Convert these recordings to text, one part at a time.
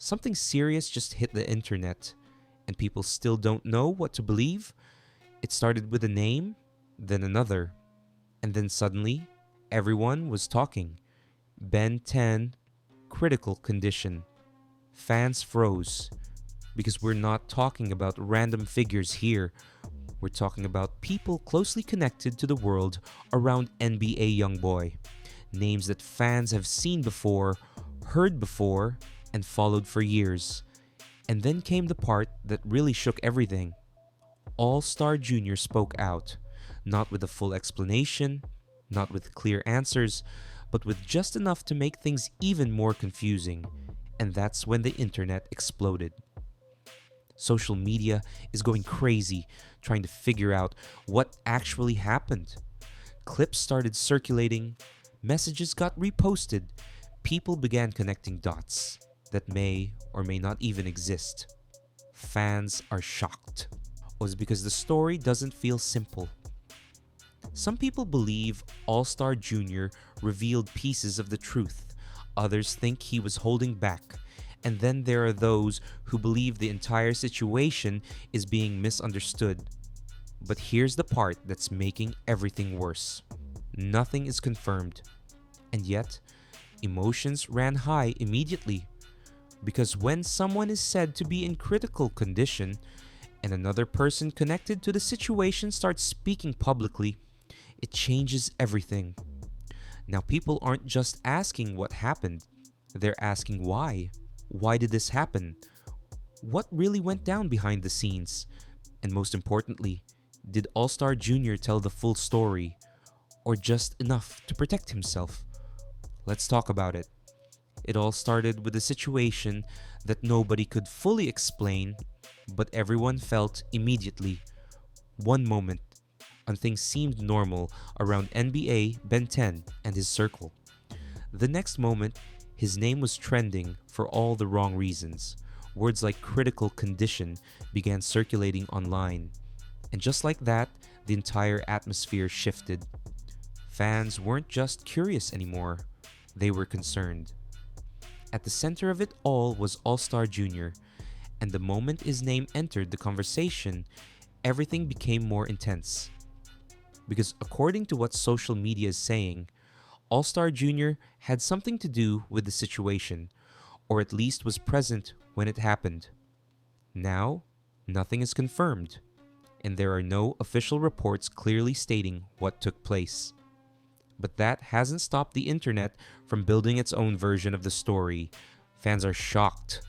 Something serious just hit the internet, and people still don't know what to believe. It started with a name, then another, and then suddenly, everyone was talking. Ben 10, critical condition. Fans froze because we're not talking about random figures here. We're talking about people closely connected to the world around NBA Youngboy. Names that fans have seen before, heard before, and followed for years. And then came the part that really shook everything. All Star Jr. spoke out, not with a full explanation, not with clear answers, but with just enough to make things even more confusing. And that's when the internet exploded. Social media is going crazy trying to figure out what actually happened. Clips started circulating, messages got reposted, people began connecting dots that may or may not even exist. Fans are shocked. Was because the story doesn't feel simple. Some people believe All Star Jr. revealed pieces of the truth, others think he was holding back, and then there are those who believe the entire situation is being misunderstood. But here's the part that's making everything worse. Nothing is confirmed, and yet, emotions ran high immediately. Because when someone is said to be in critical condition, and another person connected to the situation starts speaking publicly, it changes everything. Now, people aren't just asking what happened, they're asking why. Why did this happen? What really went down behind the scenes? And most importantly, did All Star Jr. tell the full story, or just enough to protect himself? Let's talk about it. It all started with a situation that nobody could fully explain, but everyone felt immediately. One moment, and things seemed normal around NBA Ben 10 and his circle. The next moment, his name was trending for all the wrong reasons. Words like critical condition began circulating online. And just like that, the entire atmosphere shifted. Fans weren't just curious anymore, they were concerned. At the center of it all was All Star Jr., and the moment his name entered the conversation, everything became more intense. Because according to what social media is saying, All Star Jr. had something to do with the situation, or at least was present when it happened. Now, nothing is confirmed, and there are no official reports clearly stating what took place. But that hasn't stopped the internet from building its own version of the story. Fans are shocked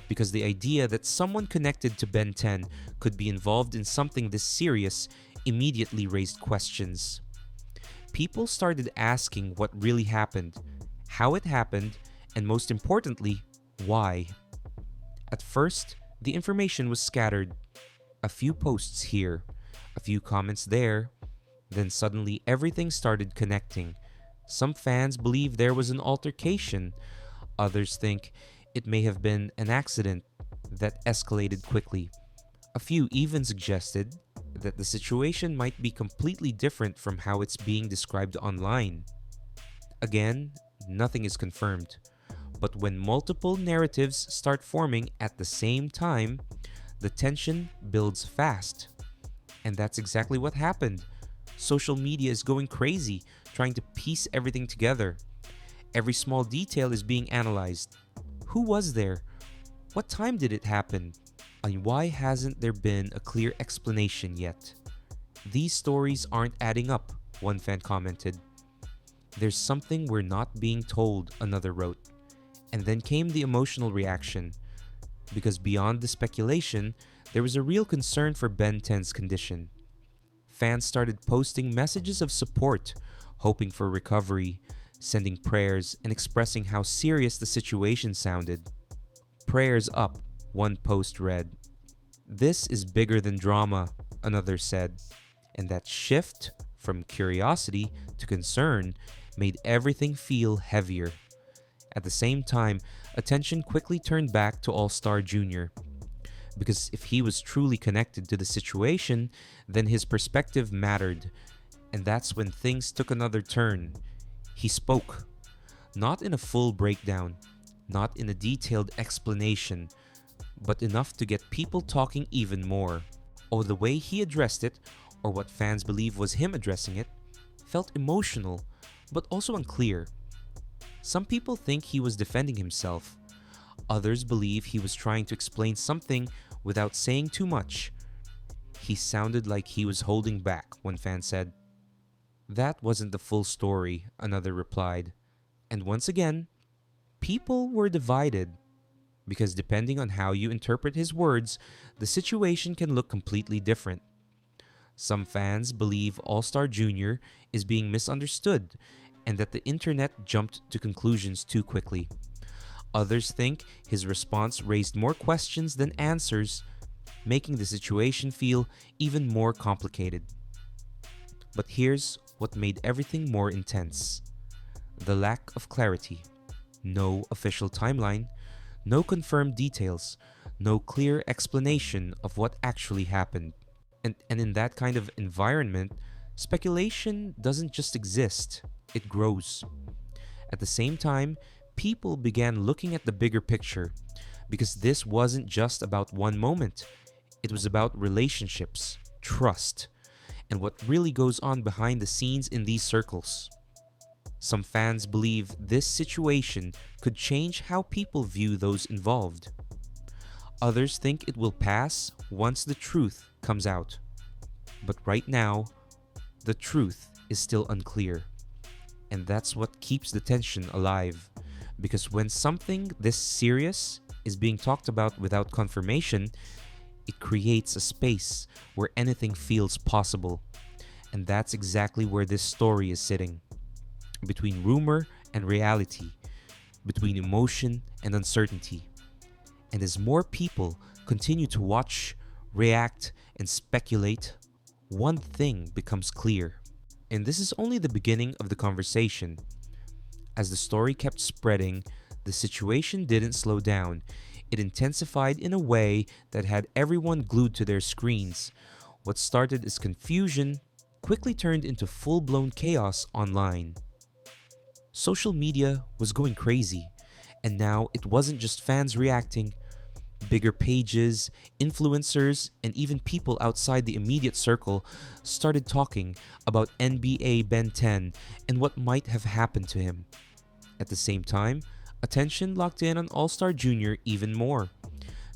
because the idea that someone connected to Ben 10 could be involved in something this serious immediately raised questions. People started asking what really happened, how it happened, and most importantly, why. At first, the information was scattered. A few posts here, a few comments there. Then suddenly everything started connecting. Some fans believe there was an altercation. Others think it may have been an accident that escalated quickly. A few even suggested that the situation might be completely different from how it's being described online. Again, nothing is confirmed. But when multiple narratives start forming at the same time, the tension builds fast. And that's exactly what happened. Social media is going crazy, trying to piece everything together. Every small detail is being analyzed. Who was there? What time did it happen? And why hasn't there been a clear explanation yet? These stories aren't adding up, one fan commented. There's something we're not being told, another wrote. And then came the emotional reaction. Because beyond the speculation, there was a real concern for Ben 10's condition. Fans started posting messages of support, hoping for recovery, sending prayers, and expressing how serious the situation sounded. Prayers up, one post read. This is bigger than drama, another said. And that shift from curiosity to concern made everything feel heavier. At the same time, attention quickly turned back to All Star Jr. Because if he was truly connected to the situation, then his perspective mattered. And that's when things took another turn. He spoke, not in a full breakdown, not in a detailed explanation, but enough to get people talking even more. Or the way he addressed it, or what fans believe was him addressing it, felt emotional, but also unclear. Some people think he was defending himself. Others believe he was trying to explain something without saying too much. He sounded like he was holding back, one fan said. That wasn't the full story, another replied. And once again, people were divided. Because depending on how you interpret his words, the situation can look completely different. Some fans believe All Star Jr. is being misunderstood and that the internet jumped to conclusions too quickly. Others think his response raised more questions than answers, making the situation feel even more complicated. But here's what made everything more intense: the lack of clarity. No official timeline, no confirmed details, no clear explanation of what actually happened. And in that kind of environment, speculation doesn't just exist, it grows. At the same time, people began looking at the bigger picture because this wasn't just about one moment. It was about relationships, trust, and what really goes on behind the scenes in these circles. Some fans believe this situation could change how people view those involved. Others think it will pass once the truth comes out. But right now, the truth is still unclear. And that's what keeps the tension alive. Because when something this serious is being talked about without confirmation, it creates a space where anything feels possible. And that's exactly where this story is sitting. Between rumor and reality, between emotion and uncertainty. And as more people continue to watch, react, and speculate, one thing becomes clear. And this is only the beginning of the conversation. As the story kept spreading, the situation didn't slow down. It intensified in a way that had everyone glued to their screens. What started as confusion quickly turned into full-blown chaos online. Social media was going crazy, and now it wasn't just fans reacting. Bigger pages, influencers, and even people outside the immediate circle started talking about NBA Ben 10 and what might have happened to him. At the same time, attention locked in on All Star Jr. even more,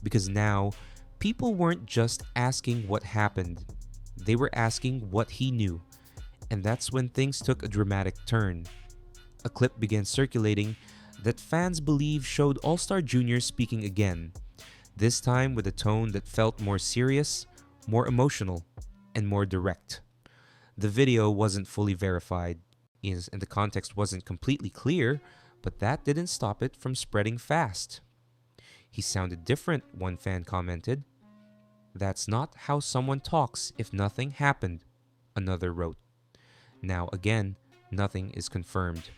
because now people weren't just asking what happened, they were asking what he knew, and that's when things took a dramatic turn. A clip began circulating that fans believe showed All Star Jr. speaking again, this time with a tone that felt more serious, more emotional, and more direct. The video wasn't fully verified, and the context wasn't completely clear, but that didn't stop it from spreading fast. He sounded different, one fan commented. That's not how someone talks if nothing happened, another wrote. Now again, nothing is confirmed.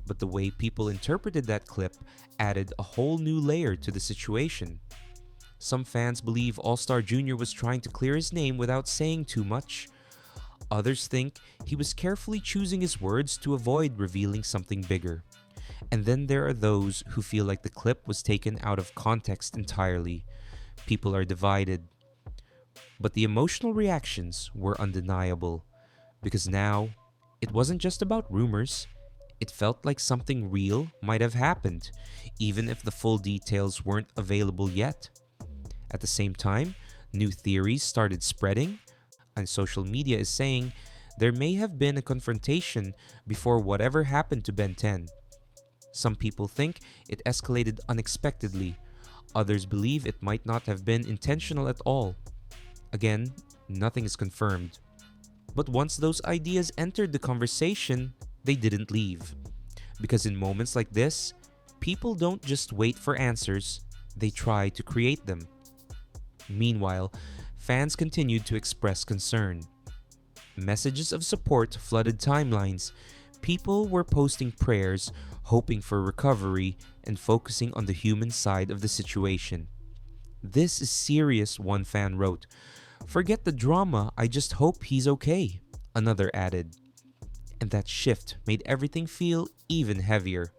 But the way people interpreted that clip added a whole new layer to the situation. Some fans believe All Star Jr. was trying to clear his name without saying too much. Others think he was carefully choosing his words to avoid revealing something bigger. And then there are those who feel like the clip was taken out of context entirely. People are divided. But the emotional reactions were undeniable, because now it wasn't just about rumors. It felt like something real might have happened, even if the full details weren't available yet. At the same time, new theories started spreading, and social media is saying there may have been a confrontation before whatever happened to Ben 10. Some people think it escalated unexpectedly. Others believe it might not have been intentional at all. Again, nothing is confirmed. But once those ideas entered the conversation, they didn't leave. Because in moments like this, people don't just wait for answers, they try to create them. Meanwhile, fans continued to express concern. Messages of support flooded timelines. People were posting prayers, hoping for recovery, and focusing on the human side of the situation. This is serious, one fan wrote. Forget the drama, I just hope he's okay, another added. And that shift made everything feel even heavier.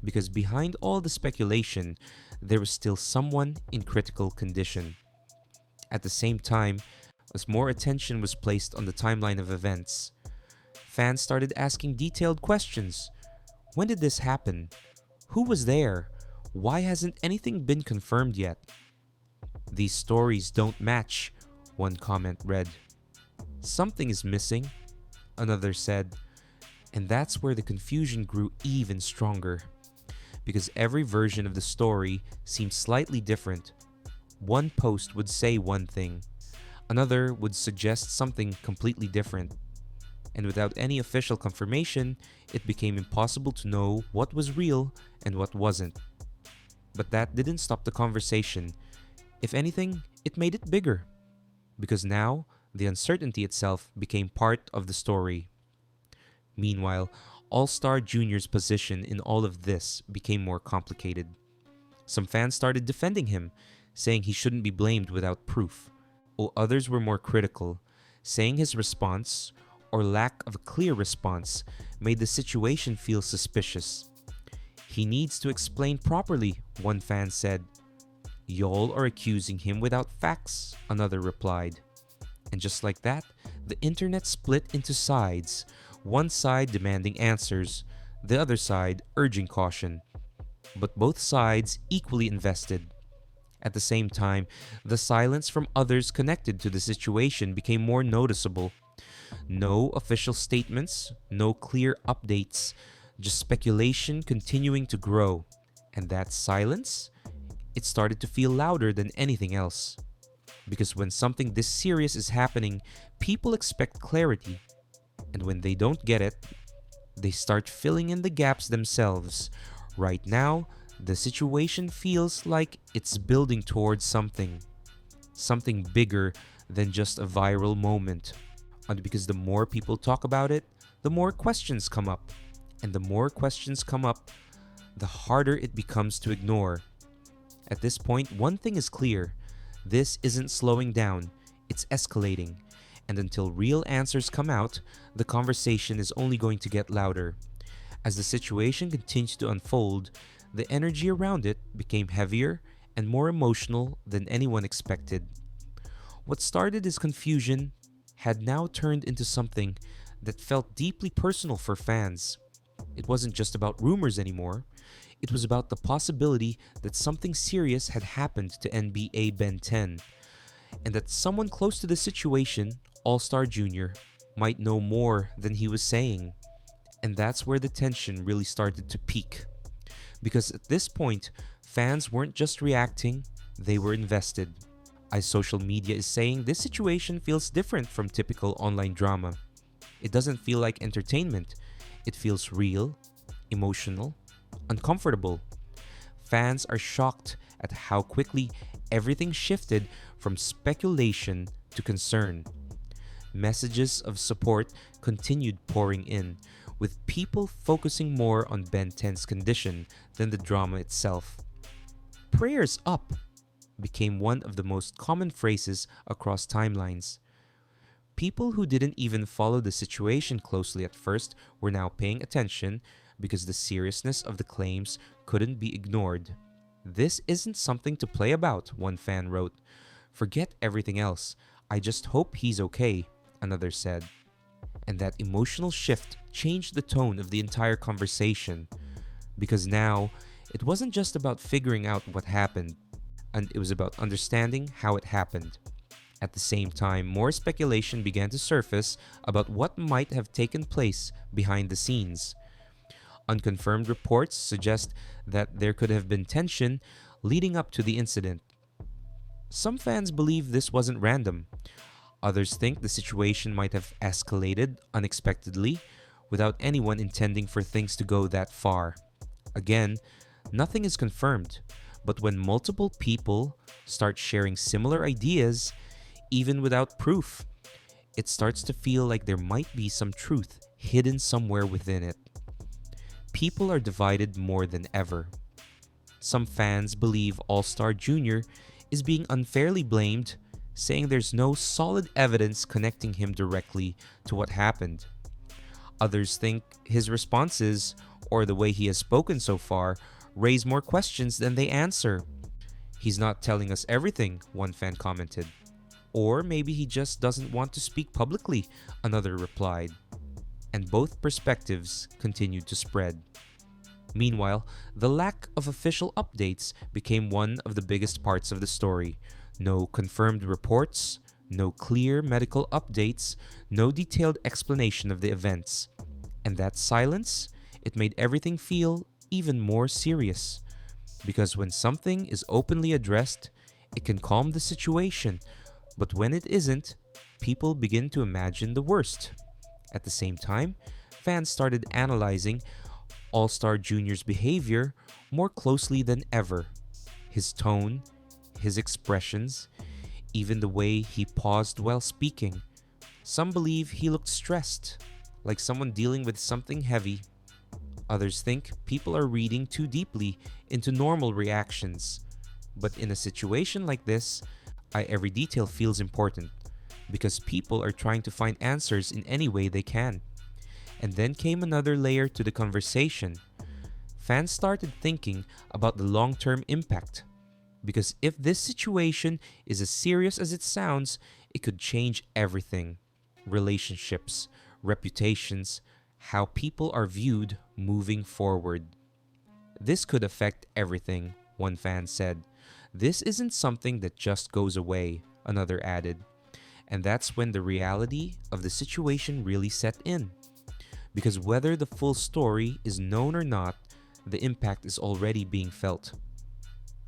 because behind all the speculation, there was still someone in critical condition. At the same time, as more attention was placed on the timeline of events, fans started asking detailed questions. When did this happen? Who was there? Why hasn't anything been confirmed yet? These stories don't match, one comment read. Something is missing, another said. And that's where the confusion grew even stronger, because every version of the story seemed slightly different. One post would say one thing, another would suggest something completely different. And without any official confirmation, it became impossible to know what was real and what wasn't. But that didn't stop the conversation. If anything, it made it bigger, because now the uncertainty itself became part of the story. Meanwhile, All Star Jr.'s position in all of this became more complicated. Some fans started defending him, saying he shouldn't be blamed without proof, while others were more critical, saying his response, or lack of a clear response, made the situation feel suspicious. He needs to explain properly, one fan said. Y'all are accusing him without facts, another replied. And just like that, the internet split into sides, one side demanding answers, the other side urging caution. But both sides equally invested. At the same time, the silence from others connected to the situation became more noticeable. No official statements, no clear updates, just speculation continuing to grow. And that silence? It started to feel louder than anything else. Because when something this serious is happening, people expect clarity. And when they don't get it, they start filling in the gaps themselves. Right now, the situation feels like it's building towards something bigger than just a viral moment. And because the more people talk about it, the more questions come up. And the more questions come up, the harder it becomes to ignore. At this point, one thing is clear. This isn't slowing down, it's escalating. And until real answers come out, the conversation is only going to get louder. As the situation continues to unfold, the energy around it became heavier and more emotional than anyone expected. What started as confusion had now turned into something that felt deeply personal for fans. It wasn't just about rumors anymore. It was about the possibility that something serious had happened to NBA Ben 10, and that someone close to the situation, All Star Jr., might know more than he was saying. And that's where the tension really started to peak. Because at this point, fans weren't just reacting, they were invested. As social media is saying, this situation feels different from typical online drama. It doesn't feel like entertainment. It feels real, emotional, uncomfortable. Fans are shocked at how quickly everything shifted from speculation to concern. Messages of support continued pouring in, with people focusing more on Ben 10's condition than the drama itself. Prayers up became one of the most common phrases across timelines. People who didn't even follow the situation closely at first were now paying attention because the seriousness of the claims couldn't be ignored. This isn't something to play about, one fan wrote. Forget everything else. I just hope he's okay, another said. And that emotional shift changed the tone of the entire conversation. Because now, it wasn't just about figuring out what happened, and it was about understanding how it happened. At the same time, more speculation began to surface about what might have taken place behind the scenes. Unconfirmed reports suggest that there could have been tension leading up to the incident. Some fans believe this wasn't random. Others think the situation might have escalated unexpectedly without anyone intending for things to go that far. Again, nothing is confirmed, but when multiple people start sharing similar ideas, even without proof, it starts to feel like there might be some truth hidden somewhere within it. People are divided more than ever. Some fans believe All Star Jr. is being unfairly blamed, saying there's no solid evidence connecting him directly to what happened. Others think his responses, or the way he has spoken so far raise more questions than they answer. He's not telling us everything, one fan commented. Or maybe he just doesn't want to speak publicly, another replied. And both perspectives continued to spread. Meanwhile, the lack of official updates became one of the biggest parts of the story. No confirmed reports, no clear medical updates, no detailed explanation of the events. And that silence, it made everything feel even more serious. Because when something is openly addressed, it can calm the situation, but when it isn't, people begin to imagine the worst. At the same time, fans started analyzing All Star Jr.'s behavior more closely than ever. His tone, his expressions, even the way he paused while speaking. Some believe he looked stressed, like someone dealing with something heavy. Others think people are reading too deeply into normal reactions. But in a situation like this, every detail feels important because people are trying to find answers in any way they can. And then came another layer to the conversation. Fans started thinking about the long-term impact. Because if this situation is as serious as it sounds, it could change everything. Relationships, reputations, how people are viewed moving forward. This could affect everything, one fan said. This isn't something that just goes away, another added. And that's when the reality of the situation really set in. Because whether the full story is known or not, the impact is already being felt.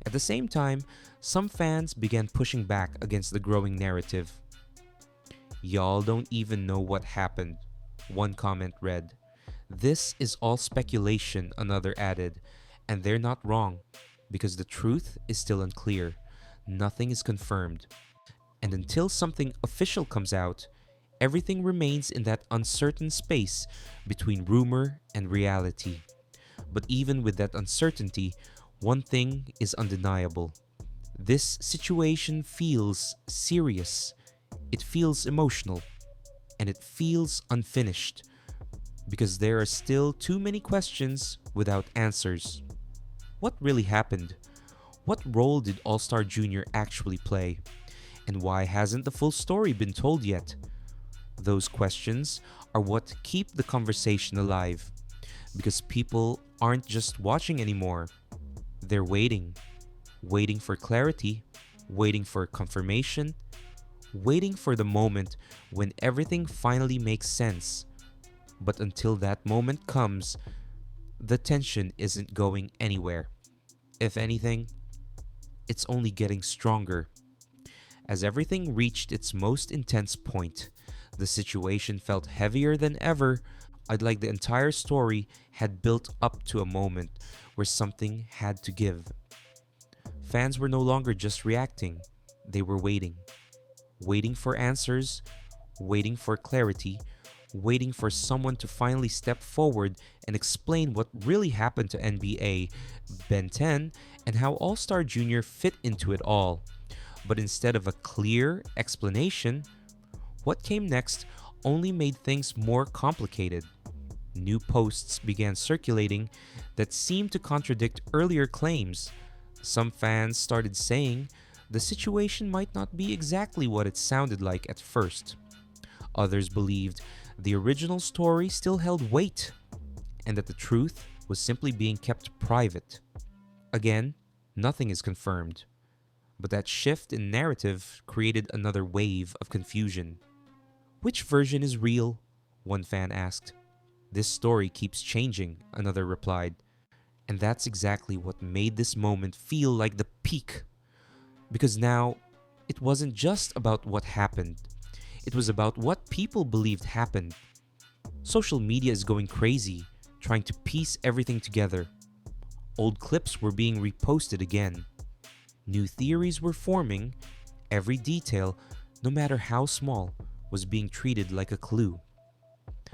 At the same time, some fans began pushing back against the growing narrative. "Y'all don't even know what happened," one comment read. "This is all speculation," another added, and they're not wrong, because the truth is still unclear. Nothing is confirmed. And until something official comes out, everything remains in that uncertain space between rumor and reality. But even with that uncertainty, one thing is undeniable. This situation feels serious, it feels emotional, and it feels unfinished because there are still too many questions without answers. What really happened? What role did All Star Jr. actually play? And why hasn't the full story been told yet? Those questions are what keep the conversation alive because people aren't just watching anymore. They're waiting. Waiting for clarity, waiting for confirmation, waiting for the moment when everything finally makes sense. But until that moment comes, the tension isn't going anywhere. If anything, it's only getting stronger. As everything reached its most intense point, the situation felt heavier than ever. I'd like the entire story had built up to a moment where something had to give. Fans were no longer just reacting, they were waiting. Waiting for answers, waiting for clarity, waiting for someone to finally step forward and explain what really happened to NBA, Ben 10, and how All Star Jr. fit into it all. But instead of a clear explanation, what came next only made things more complicated. New posts began circulating that seemed to contradict earlier claims. Some fans started saying the situation might not be exactly what it sounded like at first. Others believed the original story still held weight and that the truth was simply being kept private. Again, nothing is confirmed, but that shift in narrative created another wave of confusion. "Which version is real?" one fan asked. "This story keeps changing," another replied. And that's exactly what made this moment feel like the peak. Because now, it wasn't just about what happened. It was about what people believed happened. Social media is going crazy, trying to piece everything together. Old clips were being reposted again. New theories were forming. Every detail, no matter how small, was being treated like a clue.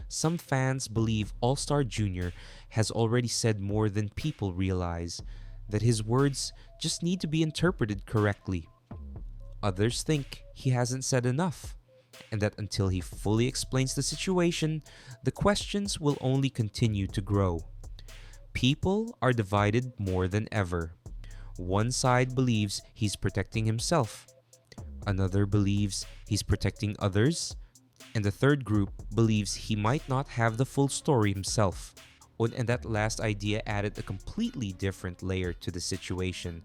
Some fans believe All Star Jr. has already said more than people realize, that his words just need to be interpreted correctly. Others think he hasn't said enough, and that until he fully explains the situation, the questions will only continue to grow. People are divided more than ever. One side believes he's protecting himself, another believes he's protecting others, and the third group believes he might not have the full story himself. And that last idea added a completely different layer to the situation.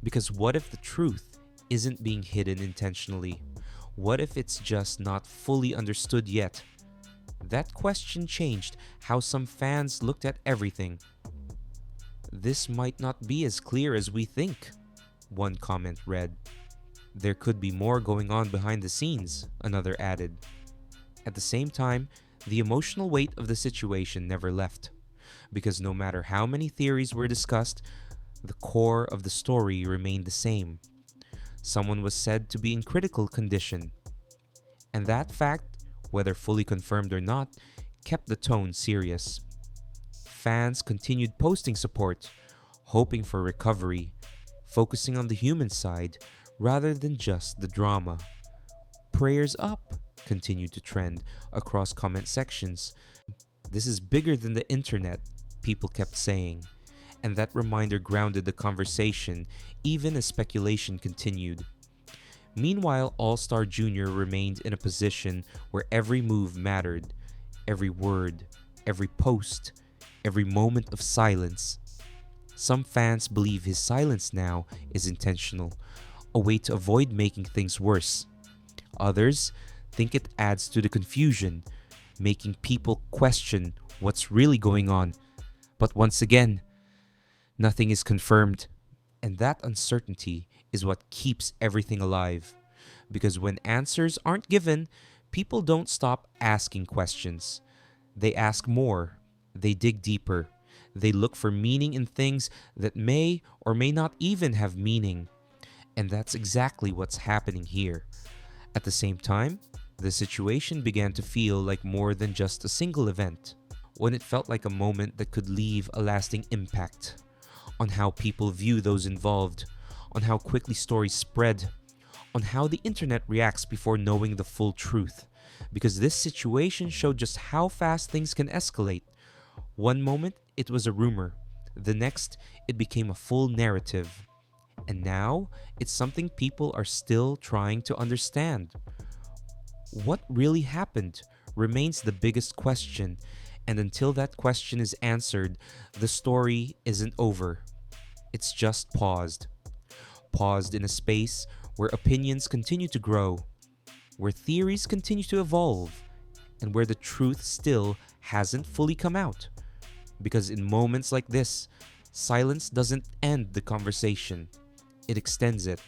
Because what if the truth isn't being hidden intentionally? What if it's just not fully understood yet? That question changed how some fans looked at everything. "This might not be as clear as we think," one comment read. "There could be more going on behind the scenes," another added. At the same time, the emotional weight of the situation never left, because no matter how many theories were discussed, the core of the story remained the same. Someone was said to be in critical condition, and that fact, whether fully confirmed or not, kept the tone serious. Fans continued posting support, hoping for recovery, focusing on the human side rather than just the drama. "Prayers up" continued to trend across comment sections. "This is bigger than the internet," people kept saying, and that reminder grounded the conversation even as speculation continued. Meanwhile, All Star Jr. remained in a position where every move mattered, every word, every post, every moment of silence. Some fans believe his silence now is intentional, a way to avoid making things worse. Others think it adds to the confusion, making people question what's really going on. But once again, nothing is confirmed. And that uncertainty is what keeps everything alive. Because when answers aren't given, people don't stop asking questions. They ask more, they dig deeper, they look for meaning in things that may or may not even have meaning. And that's exactly what's happening here. At the same time, the situation began to feel like more than just a single event, when it felt like a moment that could leave a lasting impact on how people view those involved, on how quickly stories spread, on how the internet reacts before knowing the full truth. Because this situation showed just how fast things can escalate. One moment, it was a rumor. The next, it became a full narrative. And now, it's something people are still trying to understand. What really happened remains the biggest question, and until that question is answered, the story isn't over. It's just paused. Paused in a space where opinions continue to grow, where theories continue to evolve, and where the truth still hasn't fully come out. Because in moments like this, silence doesn't end the conversation, it extends it.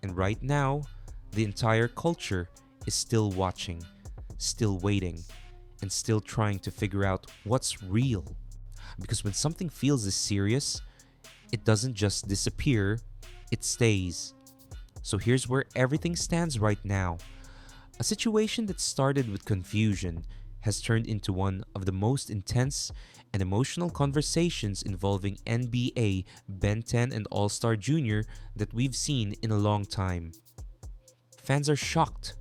And right now, the entire culture is still watching, still waiting, and still trying to figure out what's real. Because when something feels this serious, it doesn't just disappear, it stays. So here's where everything stands right now. A situation that started with confusion has turned into one of the most intense and emotional conversations involving NBA, Ben 10, and All Star Jr. that we've seen in a long time. Fans are shocked,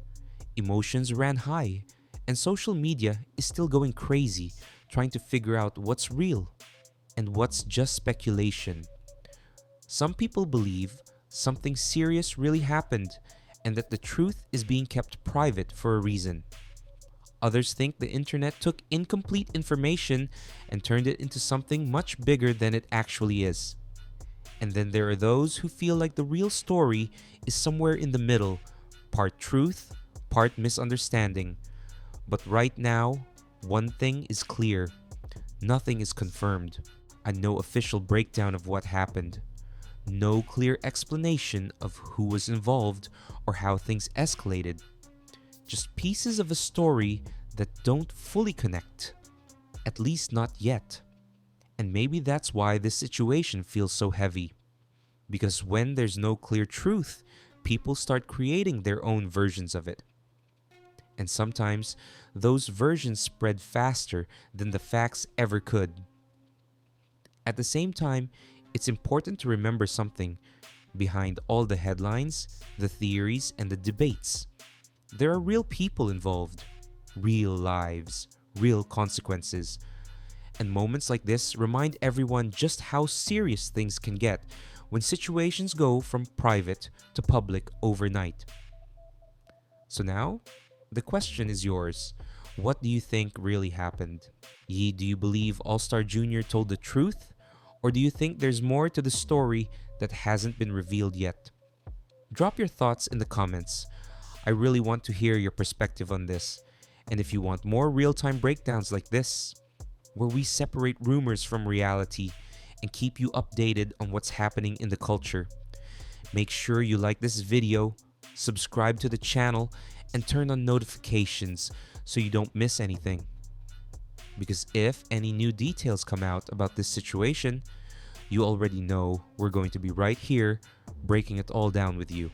emotions ran high, and social media is still going crazy trying to figure out what's real and what's just speculation. Some people believe something serious really happened and that the truth is being kept private for a reason. Others think the internet took incomplete information and turned it into something much bigger than it actually is. And then there are those who feel like the real story is somewhere in the middle, part truth, part misunderstanding. But right now, one thing is clear. Nothing is confirmed, and no official breakdown of what happened. No clear explanation of who was involved or how things escalated. Just pieces of a story that don't fully connect. At least not yet. And maybe that's why this situation feels so heavy. Because when there's no clear truth, people start creating their own versions of it. And sometimes, those versions spread faster than the facts ever could. At the same time, it's important to remember something. Behind all the headlines, the theories, and the debates, there are real people involved, real lives, real consequences. And moments like this remind everyone just how serious things can get when situations go from private to public overnight. So now, the question is yours. What do you think really happened? Yi, do you believe All Star Jr. told the truth? Or do you think there's more to the story that hasn't been revealed yet? Drop your thoughts in the comments. I really want to hear your perspective on this. And if you want more real time breakdowns like this, where we separate rumors from reality and keep you updated on what's happening in the culture, make sure you like this video, subscribe to the channel, and turn on notifications so you don't miss anything. Because if any new details come out about this situation, you already know we're going to be right here breaking it all down with you.